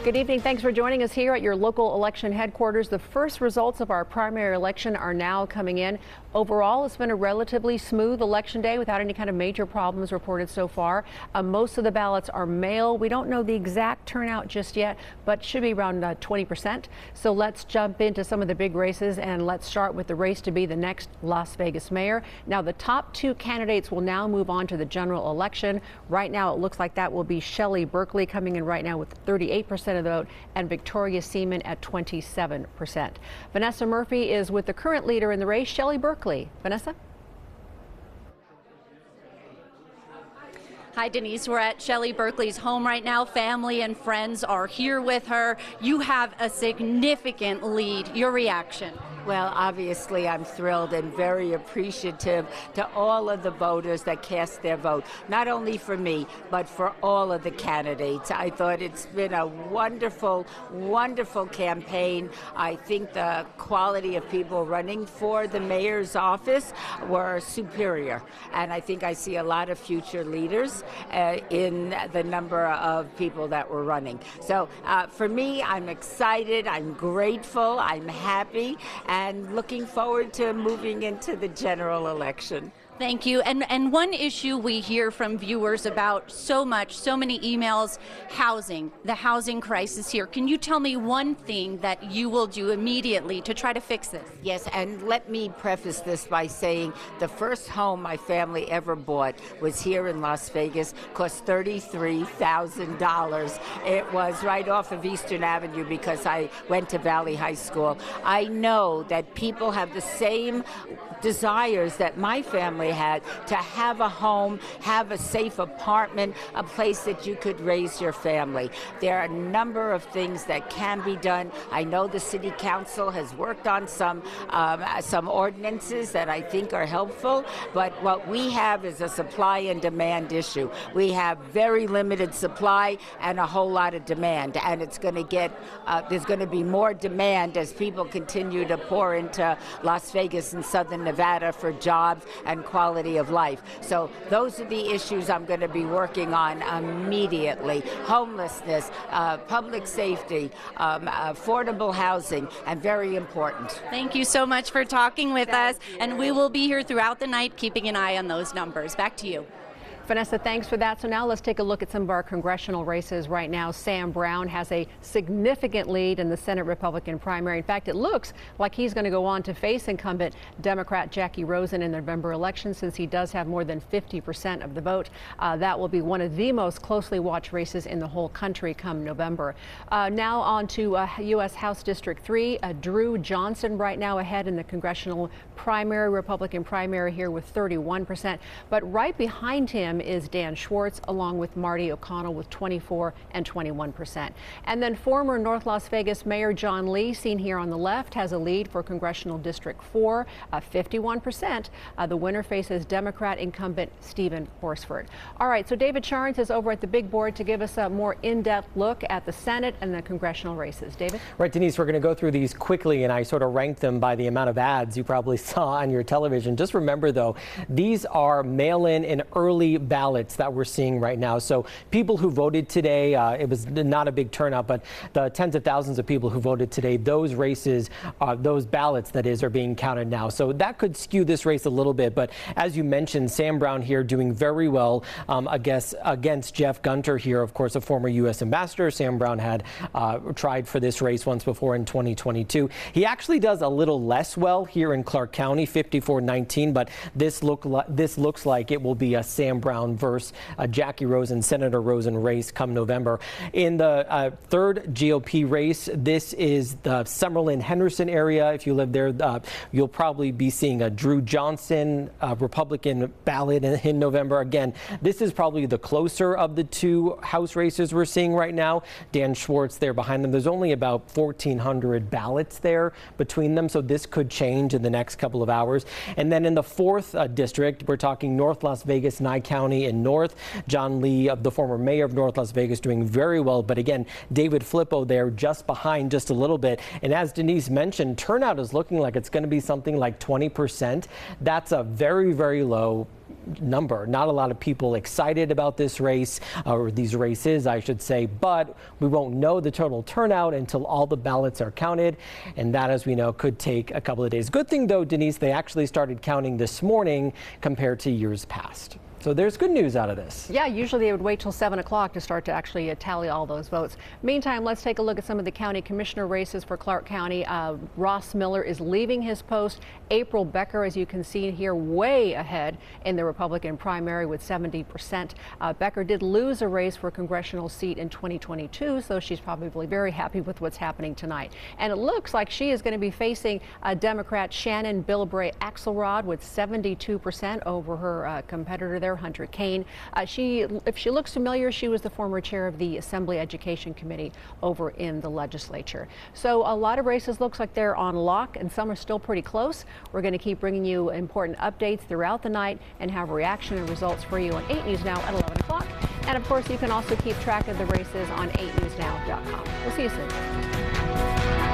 Good evening. Thanks for joining us here at your local election headquarters. The first results of our primary election are now coming in. Overall, it's been a relatively smooth election day without any kind of major problems reported so far. Most of the ballots are mail. We don't know the exact turnout just yet, but should be around 20%. So let's jump into some of the big races, and let's start with the race to be the next Las Vegas mayor. Now, the top two candidates will now move on to the general election. Right now, it looks like that will be Shelley Berkeley coming in right now with 38% of the vote, and Victoria Seaman at 27%. Vanessa Murphy is with the current leader in the race, Shelley Berkeley. Vanessa? Hi, Denise. We're at Shelley Berkeley's home right now. Family and friends are here with her. You have a significant lead. Your reaction? Well, obviously, I'm thrilled and very appreciative to all of the voters that cast their vote, not only for me, but for all of the candidates. I thought it's been a wonderful, wonderful campaign. I think the quality of people running for the mayor's office were superior. And I think I see a lot of future leaders in the number of people that were running. So for me, I'm excited, I'm grateful, I'm happy, and looking forward to moving into the general election. Thank you. And one issue we hear from viewers about so many emails, housing, the housing crisis here. Can you tell me one thing that you will do immediately to try to fix this? Yes, and let me preface this by saying the first home my family ever bought was here in Las Vegas, cost $33,000. It was right off of Eastern Avenue because I went to Valley High School. I know that people have the same desires that my family had, to have a home, have a safe apartment, a place that you could raise your family. There are a number of things that can be done. I know the City Council has worked on some ordinances that I think are helpful, but what we have is a supply and demand issue. We have very limited supply and a whole lot of demand, and it's going to get, there's going to be more demand as people continue to pour into Las Vegas and Southern Nevada for jobs and quality of life. So those are the issues I'm going to be working on immediately. Homelessness, public safety, affordable housing, and very important. Thank you so much for talking with us, and we will be here throughout the night keeping an eye on those numbers. Back to you. Vanessa, thanks for that. So now let's take a look at some of our congressional races right now. Sam Brown has a significant lead in the Senate Republican primary. In fact, it looks like he's going to go on to face incumbent Democrat Jackie Rosen in the November election, since he does have more than 50% of the vote. That will be one of the most closely watched races in the whole country come November. Now on to U.S. House District 3. Drew Johnson right now ahead in the congressional primary, Republican primary here with 31%. But right behind him is Dan Schwartz, along with Marty O'Connell with 24 and 21%. And then former North Las Vegas Mayor John Lee, seen here on the left, has a lead for Congressional District 4, 51%. The winner faces Democrat incumbent Stephen Horsford. All right, so David Charnes is over at the big board to give us a more in-depth look at the Senate and the congressional races. David? Right, Denise, we're going to go through these quickly, and I sort of ranked them by the amount of ads you probably saw on your television. Just remember, though, these are mail-in and early ballots that we're seeing right now. So people who voted today, it was not a big turnout, but the tens of thousands of people who voted today, those races, those ballots, that is, are being counted now. So that could skew this race a little bit. But as you mentioned, Sam Brown here doing very well against Jeff Gunter here, of course, a former U.S. ambassador. Sam Brown had tried for this race once before in 2022. He actually does a little less well here in Clark County, 54-19, but this looks like it will be a Sam Brown versus Jackie Rosen, Senator Rosen race come November. In the third GOP race, this is the Summerlin-Henderson area. If you live there, you'll probably be seeing a Drew Johnson Republican ballot in November. Again, this is probably the closer of the two House races we're seeing right now. Dan Schwartz there behind them. There's only about 1,400 ballots there between them, so this could change in the next couple of hours. And then in the fourth district, we're talking North Las Vegas, Nye County in North. John Lee, the former mayor of North Las Vegas, doing very well. But again, David Flippo there just behind just a little bit. And as Denise mentioned, turnout is looking like it's going to be something like 20%. That's a very, very low number. Not a lot of people excited about this race, or these races, I should say, but we won't know the total turnout until all the ballots are counted, and that, as we know, could take a couple of days. Good thing, though, Denise, they actually started counting this morning compared to years past. So there's good news out of this. Yeah, usually they would wait till 7 o'clock to start to actually tally all those votes. Meantime, let's take a look at some of the county commissioner races for Clark County. Ross Miller is leaving his post. April Becker, as you can see here, way ahead in the Republican primary with 70%. Becker did lose a race for a congressional seat in 2022, so she's probably very happy with what's happening tonight. And it looks like she is going to be facing Democrat Shannon Bilbray Axelrod with 72% over her competitor there, Hunter Kane. If she looks familiar, she was the former chair of the Assembly Education Committee over in the legislature. So a lot of races looks like they're on lock, and some are still pretty close. We're going to keep bringing you important updates throughout the night and have reaction and results for you on 8 News Now at 11 o'clock. And of course, you can also keep track of the races on 8newsnow.com. We'll see you soon.